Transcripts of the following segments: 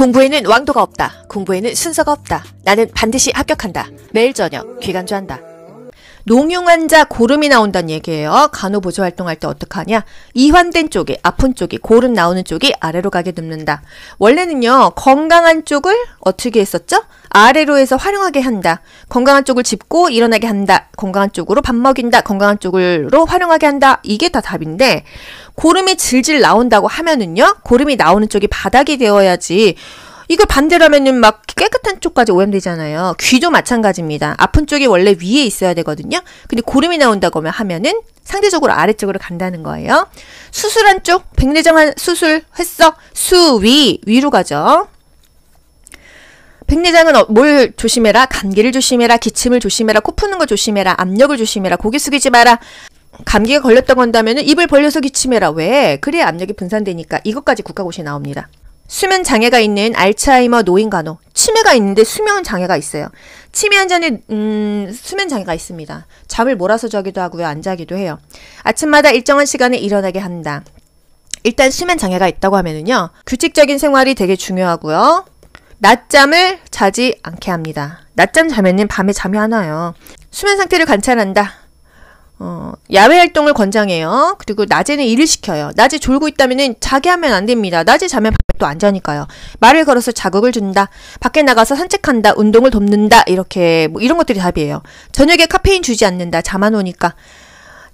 공부에는 왕도가 없다. 공부에는 순서가 없다. 나는 반드시 합격한다. 매일 저녁 귀간주한다. 농용환자 고름이 나온다는 얘기예요. 간호보조 활동할 때 어떡하냐? 이완된 쪽이, 아픈 쪽이, 고름 나오는 쪽이 아래로 가게 눕는다. 원래는요, 건강한 쪽을 어떻게 했었죠? 아래로 해서 활용하게 한다. 건강한 쪽을 짚고 일어나게 한다. 건강한 쪽으로 밥 먹인다. 건강한 쪽으로 활용하게 한다. 이게 다 답인데, 고름이 질질 나온다고 하면은요, 고름이 나오는 쪽이 바닥이 되어야지. 이걸 반대로 하면은 막 깨끗한 쪽까지 오염되잖아요. 귀도 마찬가지입니다. 아픈 쪽이 원래 위에 있어야 되거든요. 근데 고름이 나온다고 하면은 상대적으로 아래쪽으로 간다는 거예요. 수술한 쪽, 백내장 수술했어. 위로 가죠. 백내장은 뭘 조심해라? 감기를 조심해라. 기침을 조심해라. 코 푸는 거 조심해라. 압력을 조심해라. 고개 숙이지 마라. 감기가 걸렸다고 한다면은 입을 벌려서 기침해라. 왜? 그래야 압력이 분산되니까. 이것까지 국가고시에 나옵니다. 수면 장애가 있는 알츠하이머 노인 간호. 치매가 있는데 수면 장애가 있어요. 치매 환자는 수면 장애가 있습니다. 잠을 몰아서 자기도 하고요. 안 자기도 해요. 아침마다 일정한 시간에 일어나게 한다. 일단 수면 장애가 있다고 하면은요. 규칙적인 생활이 되게 중요하고요. 낮잠을 자지 않게 합니다. 낮잠 자면은 밤에 잠이 안 와요. 수면 상태를 관찰한다. 야외 활동을 권장해요. 그리고 낮에는 일을 시켜요. 낮에 졸고 있다면은 자게 하면 안 됩니다. 낮에 자면 밤에 또 안 자니까요. 말을 걸어서 자극을 준다. 밖에 나가서 산책한다. 운동을 돕는다. 이렇게 뭐 이런 것들이 답이에요. 저녁에 카페인 주지 않는다. 잠 안 오니까.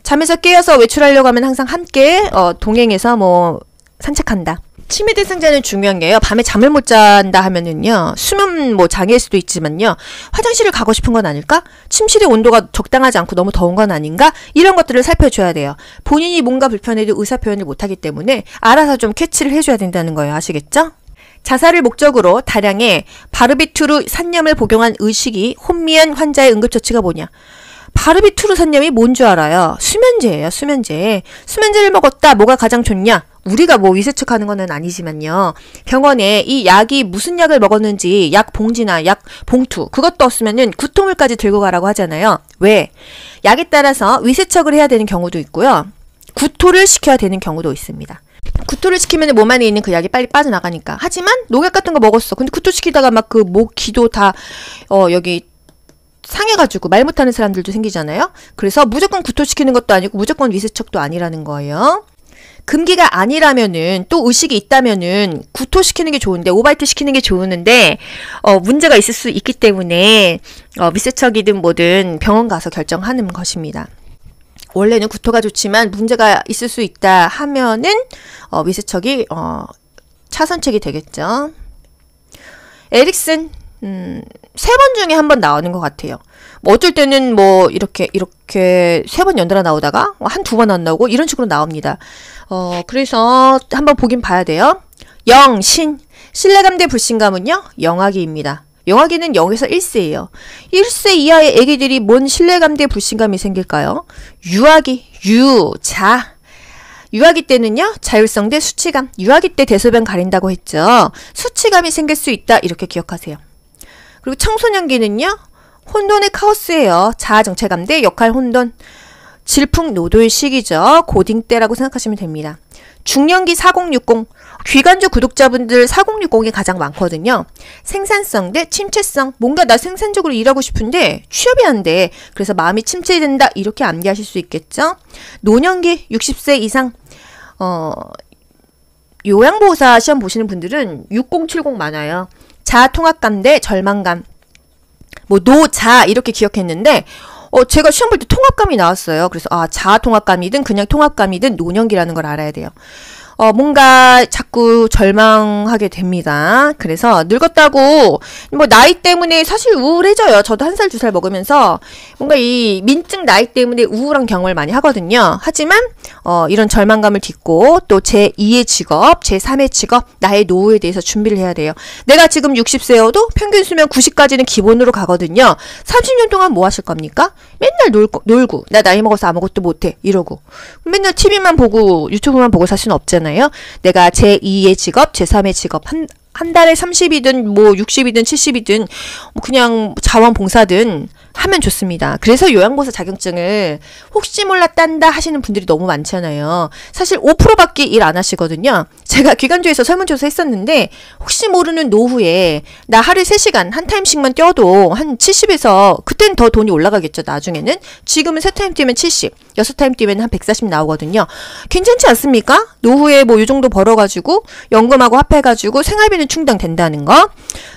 잠에서 깨어서 외출하려고 하면 항상 함께 동행해서 뭐 산책한다. 치매 대상자는 중요한 게요. 밤에 잠을 못 잔다 하면은요. 수면 뭐 장애일 수도 있지만요. 화장실을 가고 싶은 건 아닐까? 침실의 온도가 적당하지 않고 너무 더운 건 아닌가? 이런 것들을 살펴줘야 돼요. 본인이 뭔가 불편해도 의사 표현을 못하기 때문에 알아서 좀 캐치를 해줘야 된다는 거예요. 아시겠죠? 자살을 목적으로 다량의 바르비투르 산염을 복용한 의식이 혼미한 환자의 응급처치가 뭐냐? 바르비투르 산염이 뭔 줄 알아요? 수면제예요. 수면제. 수면제를 먹었다. 뭐가 가장 좋냐? 우리가 뭐 위세척하는 거는 아니지만요. 병원에 이 약이 무슨 약을 먹었는지 약 봉지나 약 봉투 그것도 없으면은 구토물까지 들고 가라고 하잖아요. 왜? 약에 따라서 위세척을 해야 되는 경우도 있고요. 구토를 시켜야 되는 경우도 있습니다. 구토를 시키면 몸 안에 있는 그 약이 빨리 빠져나가니까. 하지만 농약 같은 거 먹었어. 근데 구토시키다가 막 그 목, 귀도 다 여기 상해가지고 말 못하는 사람들도 생기잖아요. 그래서 무조건 구토시키는 것도 아니고 무조건 위세척도 아니라는 거예요. 금기가 아니라면은 또 의식이 있다면은 구토시키는 게 좋은데 오바이트 시키는 게 좋은데 문제가 있을 수 있기 때문에 위세척이든 뭐든 병원 가서 결정하는 것입니다. 원래는 구토가 좋지만 문제가 있을 수 있다 하면은 위세척이 차선책이 되겠죠. 에릭슨 3번 중에 한 번 나오는 것 같아요. 뭐 어쩔 때는 뭐 이렇게 3번 연달아 나오다가 한 2번 안 나오고 이런 식으로 나옵니다. 그래서 한번 보긴 봐야 돼요. 신뢰감대 불신감은요? 영아기입니다. 영아기는 0에서 1세예요. 1세 이하의 애기들이 뭔 신뢰감대 불신감이 생길까요? 유아기 때는요, 자율성 대 수치감. 유아기 때 대소변 가린다고 했죠. 수치감이 생길 수 있다. 이렇게 기억하세요. 그리고 청소년기는요, 혼돈의 카오스예요. 자아 정체감 대 역할 혼돈. 질풍노도의 시기죠. 고딩 때라고 생각하시면 됩니다. 중년기 4060. 귀간주 구독자분들 4060이 가장 많거든요. 생산성 대 침체성. 뭔가 나 생산적으로 일하고 싶은데 취업이 안 돼. 그래서 마음이 침체된다. 이렇게 암기하실 수 있겠죠. 노년기 60세 이상. 요양보호사 시험 보시는 분들은 6070 많아요. 자아통합감 대 절망감. 뭐 노자 이렇게 기억했는데 제가 시험 볼 때 통합감이 나왔어요. 그래서 자아통합감이든 그냥 통합감이든 노년기라는 걸 알아야 돼요. 뭔가 자꾸 절망하게 됩니다. 그래서 늙었다고 뭐 나이 때문에 사실 우울해져요. 저도 1살, 2살 먹으면서 뭔가 이 민증 나이 때문에 우울한 경험을 많이 하거든요. 하지만 이런 절망감을 딛고 또 제2의 직업, 제3의 직업, 나의 노후에 대해서 준비를 해야 돼요. 내가 지금 60세여도 평균 수명 90까지는 기본으로 가거든요. 30년 동안 뭐 하실 겁니까? 맨날 놀고 나 나이 먹어서 아무것도 못해 이러고 맨날 TV만 보고 유튜브만 보고 살 수는 없잖아요. 내가 제2의 직업, 제3의 직업 한 달에 30이든 뭐 60이든 70이든 뭐 그냥 자원봉사든 하면 좋습니다. 그래서 요양보호사 자격증을 혹시 몰라 딴다 하시는 분들이 너무 많잖아요. 사실 5%밖에 일 안 하시거든요. 제가 기간조에서 설문조사 했었는데 혹시 모르는 노후에 나 하루에 3시간 한 타임씩만 뛰어도 한 70에서 그땐 더 돈이 올라가겠죠. 나중에는. 지금은 3타임 뛰면 70, 6타임 뛰면 한 140 나오거든요. 괜찮지 않습니까? 노후에 뭐 이 정도 벌어가지고 연금하고 합해가지고 생활비는 충당된다는 거.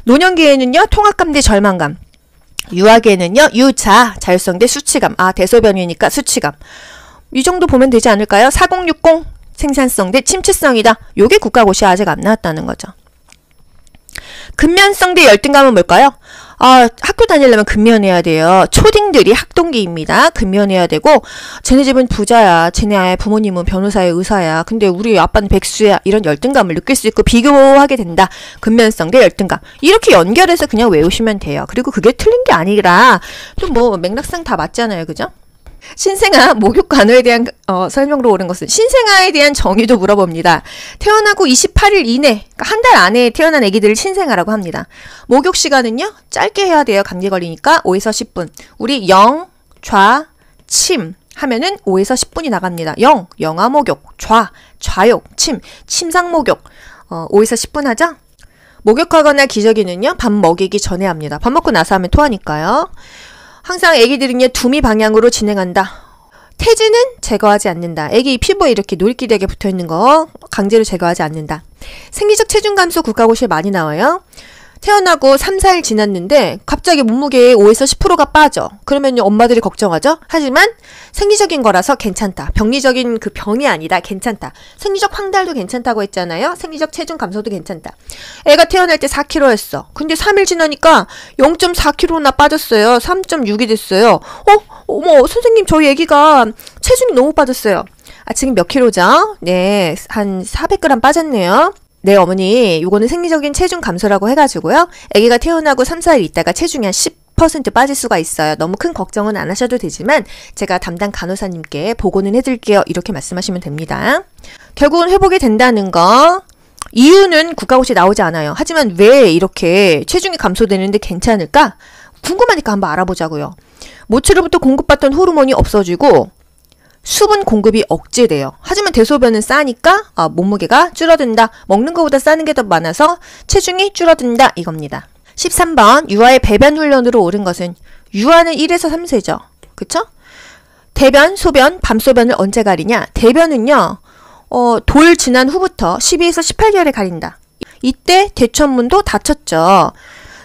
노년기에는요. 통합감 대 절망감. 유아기에는요. 유자, 자율성 대 수치감. 아, 대소변이니까 수치감. 이 정도 보면 되지 않을까요? 4060, 생산성 대 침체성이다. 요게 국가고시 아직 안 나왔다는 거죠. 근면성 대 열등감은 뭘까요? 학교 다니려면 근면해야 돼요. 초딩들이 학동기입니다. 근면해야 되고 쟤네 집은 부자야. 쟤네 부모님은 변호사야, 의사야. 근데 우리 아빠는 백수야. 이런 열등감을 느낄 수 있고 비교하게 된다. 근면성 대 열등감. 이렇게 연결해서 그냥 외우시면 돼요. 그리고 그게 틀린 게 아니라 또 뭐 맥락상 다 맞잖아요. 그죠? 신생아 목욕 간호에 대한 설명으로 옳은 것은 신생아에 대한 정의도 물어봅니다. 태어나고 28일 이내, 그러니까 한 달 안에 태어난 아기들을 신생아라고 합니다. 목욕 시간은요 짧게 해야 돼요. 감기 걸리니까 5에서 10분. 우리 영, 좌, 침 하면은 5에서 10분이 나갑니다. 영, 영아 목욕, 좌, 좌욕, 침, 침상 목욕 5에서 10분 하죠. 목욕하거나 기저귀는요 밥 먹이기 전에 합니다. 밥 먹고 나서 하면 토하니까요. 항상 애기들은요 두미 방향으로 진행한다. 태지는 제거하지 않는다. 애기 피부에 이렇게 노릇기되게 붙어있는 거 강제로 제거하지 않는다. 생리적 체중 감소 국가고시에 많이 나와요. 태어나고 3, 4일 지났는데 갑자기 몸무게의 5에서 10%가 빠져. 그러면 엄마들이 걱정하죠. 하지만 생리적인 거라서 괜찮다. 병리적인 그 병이 아니라 괜찮다. 생리적 황달도 괜찮다고 했잖아요. 생리적 체중 감소도 괜찮다. 애가 태어날 때 4kg였어. 근데 3일 지나니까 0.4kg나 빠졌어요. 3.6이 됐어요. 어머 선생님 저희 애기가 체중이 너무 빠졌어요. 지금 몇 킬로죠? 네, 한 400g 빠졌네요. 네, 어머니, 요거는 생리적인 체중 감소라고 해가지고요. 아기가 태어나고 3, 4일 있다가 체중이 한 10% 빠질 수가 있어요. 너무 큰 걱정은 안 하셔도 되지만 제가 담당 간호사님께 보고는 해드릴게요. 이렇게 말씀하시면 됩니다. 결국은 회복이 된다는 거. 이유는 국가고시에 나오지 않아요. 하지만 왜 이렇게 체중이 감소되는데 괜찮을까? 궁금하니까 한번 알아보자고요. 모체로부터 공급받던 호르몬이 없어지고 수분 공급이 억제돼요. 하지만 대소변은 싸니까 몸무게가 줄어든다. 먹는 것보다 싸는 게 더 많아서 체중이 줄어든다. 이겁니다. 13번 유아의 배변 훈련으로 옳은 것은 유아는 1에서 3세죠. 그쵸? 대변, 소변, 밤소변을 언제 가리냐? 대변은요. 돌 지난 후부터 12에서 18개월에 가린다. 이때 대천문도 닫혔죠.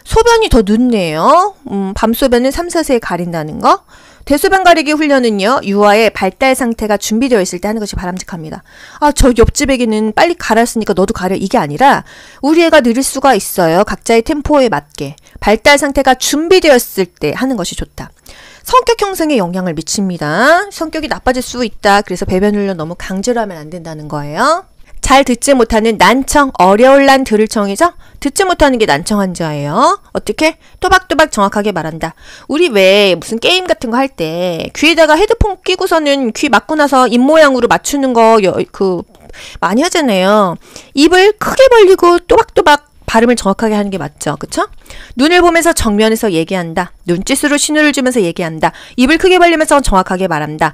소변이 더 늦네요. 밤소변은 3, 4세에 가린다는 거. 대소변 가리기 훈련은요. 유아의 발달 상태가 준비되어 있을 때 하는 것이 바람직합니다. 저 옆집 애기는 빨리 가렸으니까 너도 가려. 이게 아니라 우리 애가 느릴 수가 있어요. 각자의 템포에 맞게. 발달 상태가 준비되었을 때 하는 것이 좋다. 성격 형성에 영향을 미칩니다. 성격이 나빠질 수 있다. 그래서 배변 훈련 너무 강제로 하면 안 된다는 거예요. 잘 듣지 못하는 난청, 어려울 난 들을 청이죠? 듣지 못하는 게 난청 환자예요. 어떻게? 또박또박 정확하게 말한다. 우리 왜 무슨 게임 같은 거 할 때 귀에다가 헤드폰 끼고서는 귀 막고 나서 입 모양으로 맞추는 거 많이 하잖아요. 입을 크게 벌리고 또박또박 발음을 정확하게 하는 게 맞죠. 그쵸? 눈을 보면서 정면에서 얘기한다. 눈짓으로 신호를 주면서 얘기한다. 입을 크게 벌리면서 정확하게 말한다.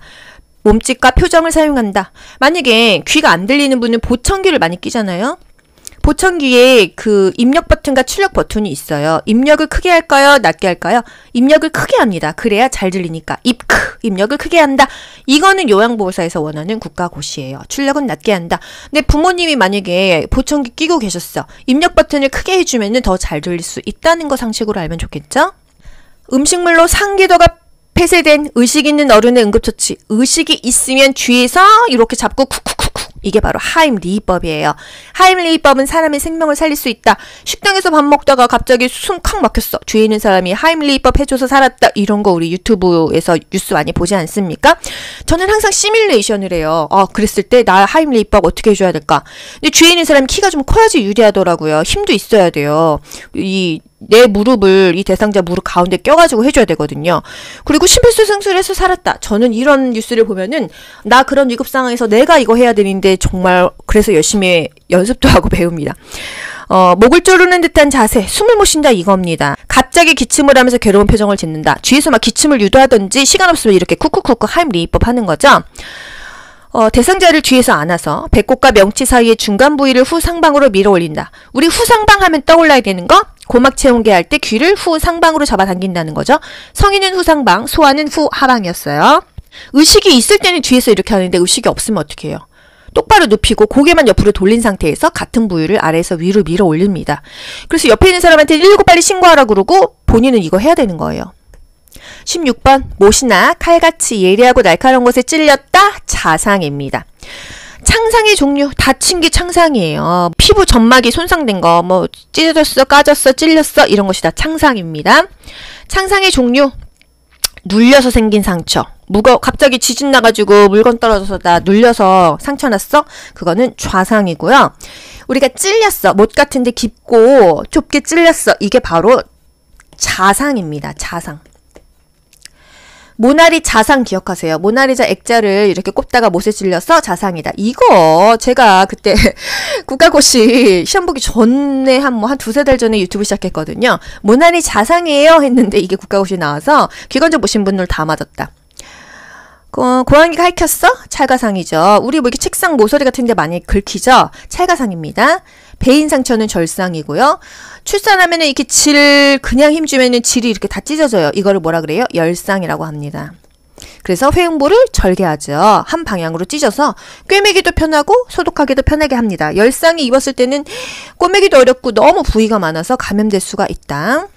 몸짓과 표정을 사용한다. 만약에 귀가 안 들리는 분은 보청기를 많이 끼잖아요. 보청기에 그 입력 버튼과 출력 버튼이 있어요. 입력을 크게 할까요? 낮게 할까요? 입력을 크게 합니다. 그래야 잘 들리니까. 입력을 크게 한다. 이거는 요양보호사에서 원하는 국가고시예요. 출력은 낮게 한다. 근데 부모님이 만약에 보청기 끼고 계셨어. 입력 버튼을 크게 해주면 더 잘 들릴 수 있다는 거 상식으로 알면 좋겠죠? 음식물로 상기도가 폐쇄된 의식 있는 어른의 응급처치. 의식이 있으면 뒤에서 이렇게 잡고 쿡쿡쿡쿡. 이게 바로 하임리히법이에요. 하임리히법은 사람의 생명을 살릴 수 있다. 식당에서 밥 먹다가 갑자기 숨 칵 막혔어. 뒤에 있는 사람이 하임리히법 해줘서 살았다. 이런 거 우리 유튜브에서 뉴스 많이 보지 않습니까? 저는 항상 시뮬레이션을 해요. 그랬을 때 나 하임리히법 어떻게 해줘야 될까? 근데 뒤에 있는 사람이 키가 좀 커야지 유리하더라고요. 힘도 있어야 돼요. 내 무릎을 이 대상자 무릎 가운데 껴가지고 해줘야 되거든요. 그리고 심폐소생술을 해서 살았다. 저는 이런 뉴스를 보면은 나 그런 위급 상황에서 내가 이거 해야 되는데 정말 그래서 열심히 연습도 하고 배웁니다. 목을 조르는 듯한 자세, 숨을 못 쉰다 이겁니다. 갑자기 기침을 하면서 괴로운 표정을 짓는다. 뒤에서 막 기침을 유도하든지 시간 없으면 이렇게 쿡쿡쿡쿡 하임리법 하는 거죠. 대상자를 뒤에서 안아서 배꼽과 명치 사이의 중간 부위를 후상방으로 밀어 올린다. 우리 후상방 하면 떠올라야 되는 거? 고막 체온계 할 때 귀를 후상방으로 잡아당긴다는 거죠. 성인은 후상방, 소아는 후하방이었어요. 의식이 있을 때는 뒤에서 이렇게 하는데 의식이 없으면 어떻게 해요? 똑바로 눕히고 고개만 옆으로 돌린 상태에서 같은 부위를 아래에서 위로 밀어 올립니다. 그래서 옆에 있는 사람한테 119 빨리 신고하라 그러고 본인은 이거 해야 되는 거예요. 16번 못이나 칼같이 예리하고 날카로운 것에 찔렸다. 자상입니다. 창상의 종류 다친 게 창상이에요. 피부 점막이 손상된 거 뭐 찢어졌어, 까졌어, 찔렸어 이런 것이 다 창상입니다. 창상의 종류 눌려서 생긴 상처. 갑자기 지진 나가지고 물건 떨어져서 나 눌려서 상처 났어? 그거는 좌상이고요. 우리가 찔렸어. 못 같은데 깊고 좁게 찔렸어. 이게 바로 자상입니다. 자상. 모나리 자상 기억하세요. 모나리자 액자를 이렇게 꼽다가 못에 찔려서 자상이다. 이거 제가 그때 국가고시 시험 보기 전에 한 두세 달 전에 유튜브 시작했거든요. 모나리 자상이에요 했는데 이게 국가고시 나와서 기관점 보신 분들 다 맞았다. 고양이가 핥혔어? 찰가상이죠. 우리 뭐 이렇게 책상 모서리 같은 데 많이 긁히죠? 찰가상입니다. 배인 상처는 절상이고요. 출산하면은 이렇게 그냥 힘주면은 질이 이렇게 다 찢어져요. 이거를 뭐라 그래요? 열상이라고 합니다. 그래서 회음부를 절개하죠. 한 방향으로 찢어서 꿰매기도 편하고 소독하기도 편하게 합니다. 열상이 입었을 때는 꿰매기도 어렵고 너무 부위가 많아서 감염될 수가 있다.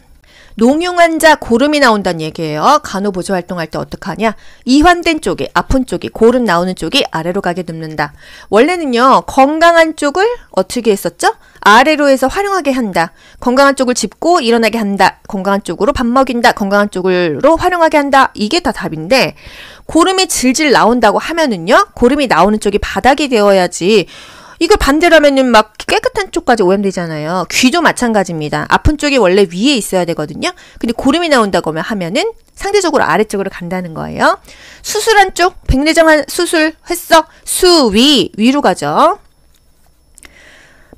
농용 환자 고름이 나온다는 얘기예요. 간호보조 활동할 때 어떡하냐? 이완된 쪽이, 아픈 쪽이, 고름 나오는 쪽이 아래로 가게 눕는다. 원래는요, 건강한 쪽을 어떻게 했었죠? 아래로 해서 활용하게 한다. 건강한 쪽을 짚고 일어나게 한다. 건강한 쪽으로 밥 먹인다. 건강한 쪽으로 활용하게 한다. 이게 다 답인데, 고름이 질질 나온다고 하면은요, 고름이 나오는 쪽이 바닥이 되어야지. 이걸 반대로 하면은 막 깨끗한 쪽까지 오염되잖아요. 귀도 마찬가지입니다. 아픈 쪽이 원래 위에 있어야 되거든요. 근데 고름이 나온다고 하면은 상대적으로 아래쪽으로 간다는 거예요. 수술한 쪽, 백내장 수술했어. 위로 가죠.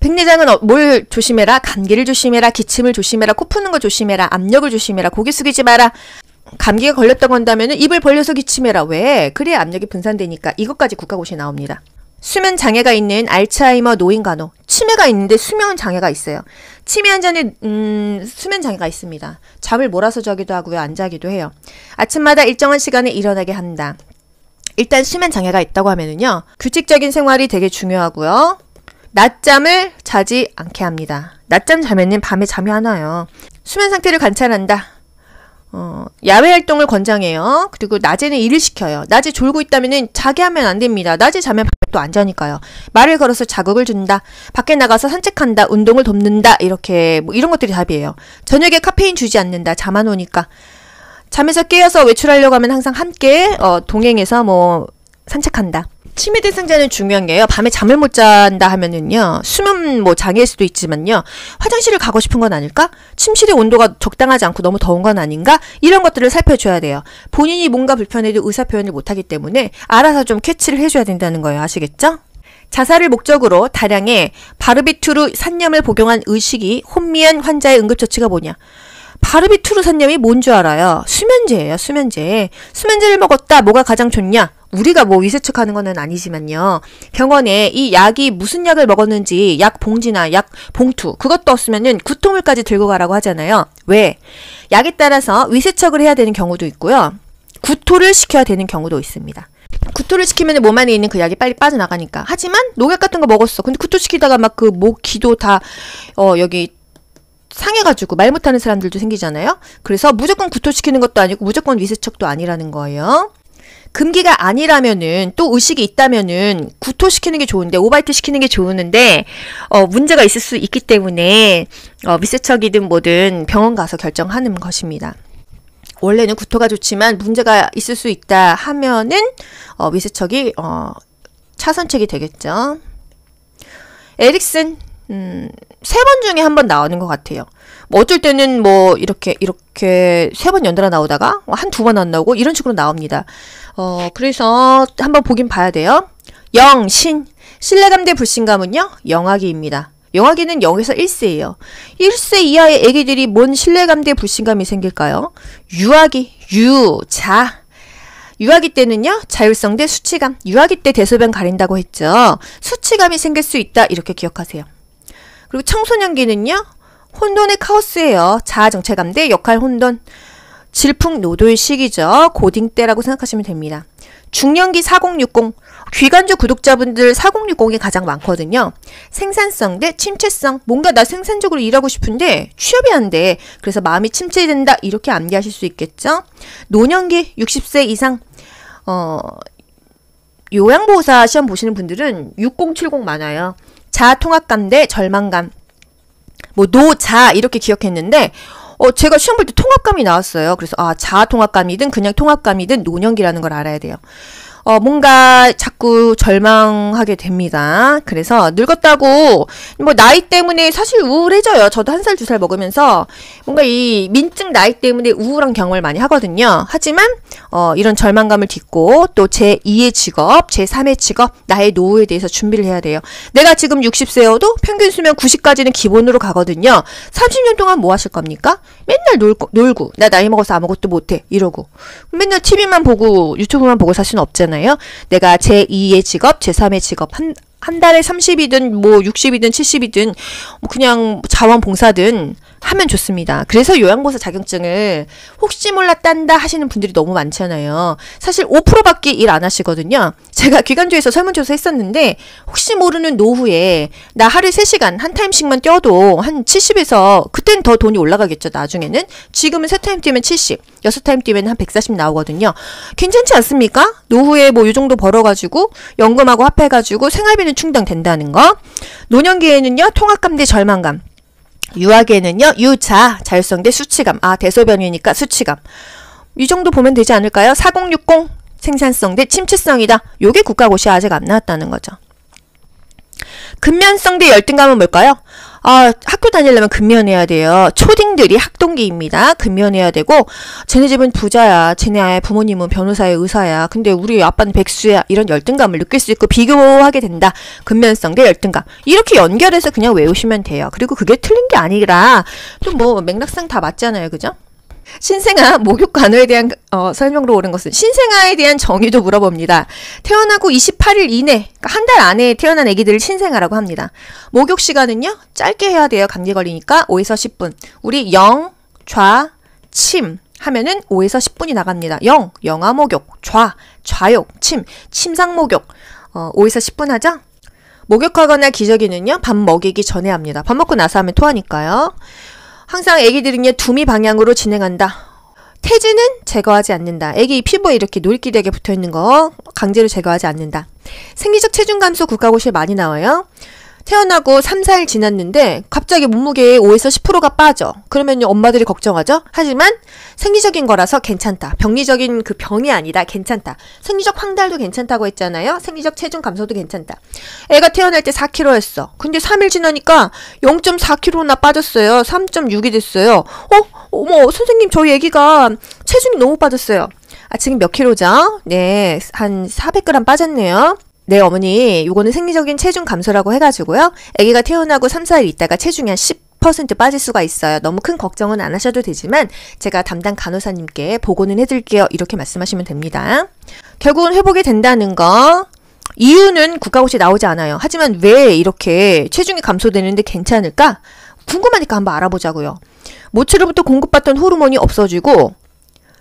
백내장은 뭘 조심해라? 감기를 조심해라. 기침을 조심해라. 코 푸는 거 조심해라. 압력을 조심해라. 고개 숙이지 마라. 감기가 걸렸다고 한다면 입을 벌려서 기침해라. 왜? 그래야 압력이 분산되니까. 이것까지 국가고시에 나옵니다. 수면 장애가 있는 알츠하이머 노인 간호. 치매가 있는데 수면 장애가 있어요. 치매 환자는 수면 장애가 있습니다. 잠을 몰아서 자기도 하고요. 안 자기도 해요. 아침마다 일정한 시간에 일어나게 한다. 일단 수면 장애가 있다고 하면은요. 규칙적인 생활이 되게 중요하고요. 낮잠을 자지 않게 합니다. 낮잠 자면은 밤에 잠이 안 와요. 수면 상태를 관찰한다. 야외 활동을 권장해요. 그리고 낮에는 일을 시켜요. 낮에 졸고 있다면은 자게 하면 안 됩니다. 낮에 자면 밤에 또 안 자니까요. 말을 걸어서 자극을 준다. 밖에 나가서 산책한다. 운동을 돕는다. 이렇게 뭐 이런 것들이 답이에요. 저녁에 카페인 주지 않는다. 잠 안 오니까. 잠에서 깨어서 외출하려고 하면 항상 함께 동행해서 뭐 산책한다. 치매 대상자는 중요한 게요. 밤에 잠을 못 잔다 하면은요. 수면 뭐 장애일 수도 있지만요. 화장실을 가고 싶은 건 아닐까? 침실의 온도가 적당하지 않고 너무 더운 건 아닌가? 이런 것들을 살펴줘야 돼요. 본인이 뭔가 불편해도 의사표현을 못하기 때문에 알아서 좀 캐치를 해줘야 된다는 거예요. 아시겠죠? 자살을 목적으로 다량의 바르비투르 산염을 복용한 의식이 혼미한 환자의 응급처치가 뭐냐? 바르비투르 산염이 뭔 줄 알아요? 수면제예요. 수면제. 수면제를 먹었다. 뭐가 가장 좋냐? 우리가 뭐 위세척하는 거는 아니지만요. 병원에 이 약이 무슨 약을 먹었는지 약 봉지나 약 봉투 그것도 없으면은 구토물까지 들고 가라고 하잖아요. 왜? 약에 따라서 위세척을 해야 되는 경우도 있고요. 구토를 시켜야 되는 경우도 있습니다. 구토를 시키면 몸 안에 있는 그 약이 빨리 빠져나가니까. 하지만 농약 같은 거 먹었어. 근데 구토시키다가 막 그 목, 귀도 다 여기 상해가지고 말 못하는 사람들도 생기잖아요. 그래서 무조건 구토시키는 것도 아니고 무조건 위세척도 아니라는 거예요. 금기가 아니라면은 또 의식이 있다면은 구토시키는 게 좋은데 오바이트 시키는 게 좋은데 문제가 있을 수 있기 때문에 위세척이든 뭐든 병원 가서 결정하는 것입니다. 원래는 구토가 좋지만 문제가 있을 수 있다 하면은 위세척이 차선책이 되겠죠. 에릭슨 3번 중에 한 번 나오는 것 같아요. 뭐 어쩔 때는 뭐 이렇게 3번 연달아 나오다가 한 2번 안 나오고 이런 식으로 나옵니다. 그래서 한번 보긴 봐야 돼요. 신뢰감 대 불신감은요? 영악이입니다. 영아기는 0에서 1세예요. 1세 이하의 애기들이 뭔 신뢰감대 불신감이 생길까요? 유아기, 자. 유아기 때는요, 자율성 대 수치감. 유아기 때 대소변 가린다고 했죠. 수치감이 생길 수 있다. 이렇게 기억하세요. 그리고 청소년기는요, 혼돈의 카오스예요. 자아 정체감 대 역할 혼돈. 질풍노도의 시기죠. 고딩 때라고 생각하시면 됩니다. 중년기 4060. 귀간주 구독자분들 4060이 가장 많거든요. 생산성 대 침체성. 뭔가 나 생산적으로 일하고 싶은데 취업이 안 돼. 그래서 마음이 침체된다. 이렇게 암기하실 수 있겠죠. 노년기 60세 이상. 요양보호사 시험 보시는 분들은 6070 많아요. 자아통합감 대 절망감. 뭐 노자 이렇게 기억했는데 제가 시험 볼 때 통합감이 나왔어요. 그래서 자아통합감이든 그냥 통합감이든 노년기라는 걸 알아야 돼요. 뭔가 자꾸 절망하게 됩니다. 그래서 늙었다고 뭐 나이 때문에 사실 우울해져요. 저도 1살, 2살 먹으면서 뭔가 이 민증 나이 때문에 우울한 경험을 많이 하거든요. 하지만 이런 절망감을 딛고 또 제2의 직업, 제3의 직업, 나의 노후에 대해서 준비를 해야 돼요. 내가 지금 60세여도 평균 수명 90까지는 기본으로 가거든요. 30년 동안 뭐 하실 겁니까? 맨날 놀고 나 나이 먹어서 아무것도 못해 이러고 맨날 TV만 보고 유튜브만 보고 살 수는 없잖아요. 내가 제2의 직업, 제3의 직업 한 달에 30이든 뭐 60이든 70이든 뭐 그냥 자원봉사든 하면 좋습니다. 그래서 요양보호사 자격증을 혹시 몰라 딴다 하시는 분들이 너무 많잖아요. 사실 5%밖에 일 안 하시거든요. 제가 기간조에서 설문조사 했었는데 혹시 모르는 노후에 나 하루에 3시간 한 타임씩만 뛰어도 한 70에서 그땐 더 돈이 올라가겠죠. 나중에는. 지금은 3타임 뛰면 70, 6타임 뛰면 한 140 나오거든요. 괜찮지 않습니까? 노후에 뭐 이 정도 벌어가지고 연금하고 합해가지고 생활비는 충당된다는 거. 노년기에는요. 통합감 대 절망감. 유아기에는요. 유자, 자율성 대 수치감. 대소변이니까 수치감. 이 정도 보면 되지 않을까요? 4060 생산성 대 침체성이다. 요게 국가고시에 아직 안 나왔다는 거죠. 근면성 대 열등감은 뭘까요? 학교 다니려면 근면해야 돼요. 초딩들이 학동기입니다. 근면해야 되고 쟤네 집은 부자야. 쟤네 부모님은 변호사야, 의사야. 근데 우리 아빠는 백수야. 이런 열등감을 느낄 수 있고 비교하게 된다. 근면성 대 열등감. 이렇게 연결해서 그냥 외우시면 돼요. 그리고 그게 틀린 게 아니라 또 뭐 맥락상 다 맞잖아요. 그죠? 신생아 목욕 간호에 대한 설명으로 옳은 것은 신생아에 대한 정의도 물어봅니다. 태어나고 28일 이내, 그러니까 한 달 안에 태어난 아기들을 신생아라고 합니다. 목욕 시간은요 짧게 해야 돼요. 감기 걸리니까 5에서 10분. 우리 영, 좌, 침 하면은 5에서 10분이 나갑니다. 영아 목욕, 좌욕, 침상 목욕 5에서 10분 하죠. 목욕하거나 기저귀는요 밥 먹이기 전에 합니다. 밥 먹고 나서 하면 토하니까요. 항상 애기들은요 두미 방향으로 진행한다. 태지는 제거하지 않는다. 애기 피부에 이렇게 노릇기되게 붙어있는 거 강제로 제거하지 않는다. 생리적 체중 감소 국가고시에 많이 나와요. 태어나고 3, 4일 지났는데 갑자기 몸무게의 5에서 10%가 빠져. 그러면 엄마들이 걱정하죠. 하지만 생리적인 거라서 괜찮다. 병리적인 그 병이 아니다. 괜찮다. 생리적 황달도 괜찮다고 했잖아요. 생리적 체중 감소도 괜찮다. 애가 태어날 때 4kg였어. 근데 3일 지나니까 0.4kg나 빠졌어요. 3.6이 됐어요. 어머 선생님 저희 애기가 체중이 너무 빠졌어요. 지금 몇 킬로죠? 네, 한 400g 빠졌네요. 네, 어머니, 요거는 생리적인 체중 감소라고 해가지고요. 아기가 태어나고 3, 4일 있다가 체중이 한 10% 빠질 수가 있어요. 너무 큰 걱정은 안 하셔도 되지만 제가 담당 간호사님께 보고는 해드릴게요. 이렇게 말씀하시면 됩니다. 결국은 회복이 된다는 거. 이유는 국가고시에 나오지 않아요. 하지만 왜 이렇게 체중이 감소되는데 괜찮을까? 궁금하니까 한번 알아보자고요. 모체로부터 공급받던 호르몬이 없어지고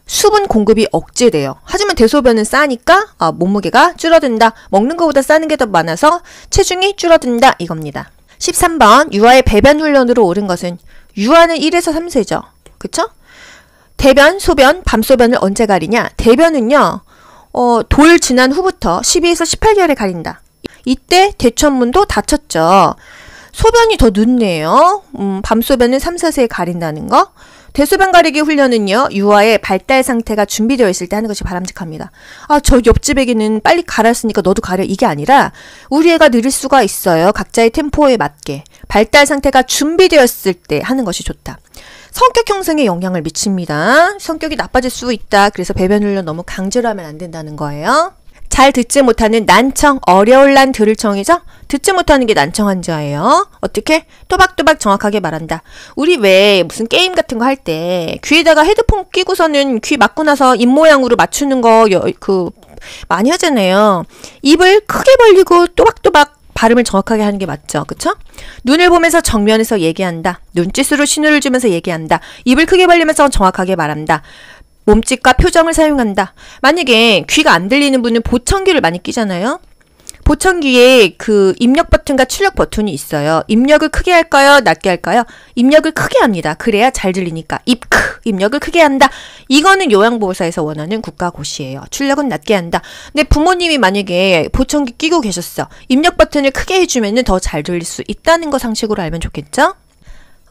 수분 공급이 억제돼요. 하지만 대소변은 싸니까 몸무게가 줄어든다. 먹는 것보다 싸는 게 더 많아서 체중이 줄어든다. 이겁니다. 13번 유아의 배변 훈련으로 옳은 것은 유아는 1에서 3세죠. 그쵸? 대변, 소변, 밤소변을 언제 가리냐? 대변은요. 돌 지난 후부터 12에서 18개월에 가린다. 이때 대천문도 닫혔죠. 소변이 더 늦네요. 밤소변은 3, 4세에 가린다는 거. 대소변 가리기 훈련은요. 유아의 발달 상태가 준비되어 있을 때 하는 것이 바람직합니다. 저 옆집 애기는 빨리 가렸으니까 너도 가려. 이게 아니라 우리 애가 느릴 수가 있어요. 각자의 템포에 맞게. 발달 상태가 준비되었을 때 하는 것이 좋다. 성격 형성에 영향을 미칩니다. 성격이 나빠질 수 있다. 그래서 배변 훈련 너무 강제로 하면 안 된다는 거예요. 잘 듣지 못하는 난청, 어려울 난 들을 청이죠? 듣지 못하는 게 난청 환자예요. 어떻게? 또박또박 정확하게 말한다. 우리 왜 무슨 게임 같은 거 할 때 귀에다가 헤드폰 끼고서는 귀 막고 나서 입 모양으로 맞추는 거 많이 하잖아요. 입을 크게 벌리고 또박또박 발음을 정확하게 하는 게 맞죠. 그쵸? 눈을 보면서 정면에서 얘기한다. 눈짓으로 신호를 주면서 얘기한다. 입을 크게 벌리면서 정확하게 말한다. 몸짓과 표정을 사용한다. 만약에 귀가 안 들리는 분은 보청기를 많이 끼잖아요. 보청기에 그 입력 버튼과 출력 버튼이 있어요. 입력을 크게 할까요? 낮게 할까요? 입력을 크게 합니다. 그래야 잘 들리니까. 입력을 크게 한다. 이거는 요양보호사에서 원하는 국가고시예요. 출력은 낮게 한다. 근데 부모님이 만약에 보청기 끼고 계셨어. 입력 버튼을 크게 해주면 더 잘 들릴 수 있다는 거 상식으로 알면 좋겠죠?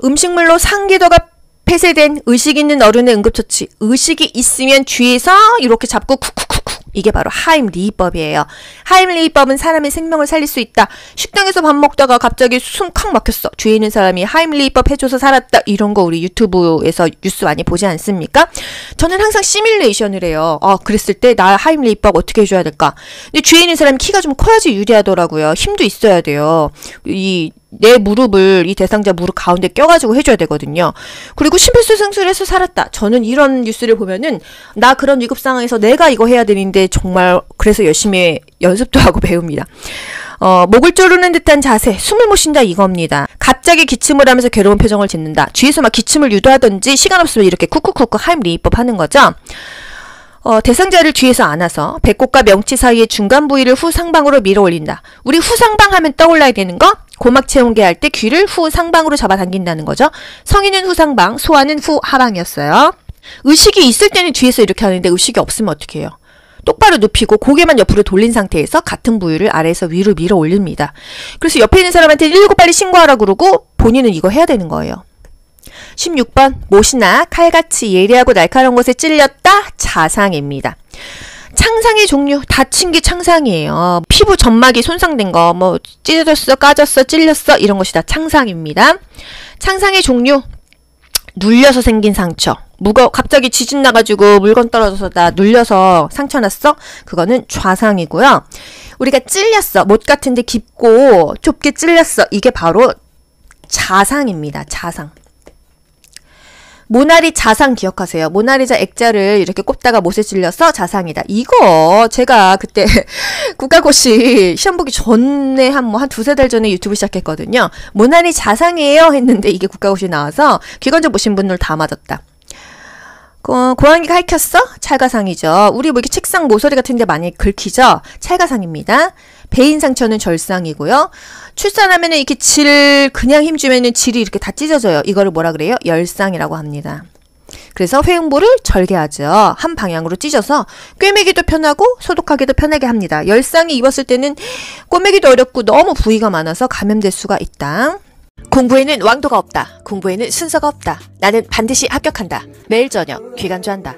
음식물로 상기도가 폐쇄된 의식 있는 어른의 응급처치. 의식이 있으면 뒤에서 이렇게 잡고 쿡쿡쿡쿡. 이게 바로 하임리히법이에요. 하임리히법은 사람의 생명을 살릴 수 있다. 식당에서 밥 먹다가 갑자기 숨 칵 막혔어. 뒤에 있는 사람이 하임리히법 해줘서 살았다. 이런 거 우리 유튜브에서 뉴스 많이 보지 않습니까? 저는 항상 시뮬레이션을 해요. 그랬을 때 나 하임리히법 어떻게 해줘야 될까? 근데 뒤에 있는 사람이 키가 좀 커야지 유리하더라고요. 힘도 있어야 돼요. 내 무릎을 이 대상자 무릎 가운데 껴가지고 해줘야 되거든요. 그리고 심폐소생술해서 살았다. 저는 이런 뉴스를 보면은 나 그런 위급 상황에서 내가 이거 해야 되는데 정말 그래서 열심히 연습도 하고 배웁니다. 목을 조르는 듯한 자세, 숨을 못 쉰다 이겁니다. 갑자기 기침을 하면서 괴로운 표정을 짓는다. 뒤에서 막 기침을 유도하든지 시간 없으면 이렇게 쿡쿡쿡쿡 하임리히법 하는 거죠. 대상자를 뒤에서 안아서 배꼽과 명치 사이의 중간 부위를 후상방으로 밀어 올린다. 우리 후상방 하면 떠올라야 되는 거? 고막 체온계 할 때 귀를 후상방으로 잡아당긴다는 거죠. 성인은 후상방, 소아는 후하방이었어요. 의식이 있을 때는 뒤에서 이렇게 하는데 의식이 없으면 어떻게 해요? 똑바로 눕히고 고개만 옆으로 돌린 상태에서 같은 부위를 아래에서 위로 밀어 올립니다. 그래서 옆에 있는 사람한테 119 빨리 신고하라 그러고 본인은 이거 해야 되는 거예요. 16번 못이나 칼같이 예리하고 날카로운 것에 찔렸다. 자상입니다. 창상의 종류 다친 게 창상이에요. 피부 점막이 손상된 거 뭐 찢어졌어, 까졌어, 찔렸어 이런 것이 다 창상입니다. 창상의 종류 눌려서 생긴 상처. 갑자기 지진 나가지고 물건 떨어져서 나 눌려서 상처 났어? 그거는 좌상이고요. 우리가 찔렸어. 못 같은데 깊고 좁게 찔렸어. 이게 바로 자상입니다. 자상. 모나리 자상 기억하세요. 모나리자 액자를 이렇게 꼽다가 못에 찔려서 자상이다. 이거 제가 그때 국가고시 시험 보기 전에 한 두세 달 전에 유튜브 시작했거든요. 모나리 자상이에요 했는데 이게 국가고시 나와서 기관지 보신 분들 다 맞았다. 고양이가 핥혔어? 찰가상이죠. 우리 뭐 이렇게 책상 모서리 같은 데 많이 긁히죠? 찰가상입니다. 배인 상처는 절상이고요. 출산하면은 이렇게 그냥 힘주면은 질이 이렇게 다 찢어져요. 이거를 뭐라 그래요? 열상이라고 합니다. 그래서 회음부를 절개하죠. 한 방향으로 찢어서 꿰매기도 편하고 소독하기도 편하게 합니다. 열상이 입었을 때는 꿰매기도 어렵고 너무 부위가 많아서 감염될 수가 있다. 공부에는 왕도가 없다. 공부에는 순서가 없다. 나는 반드시 합격한다. 매일 저녁 귀간주한다.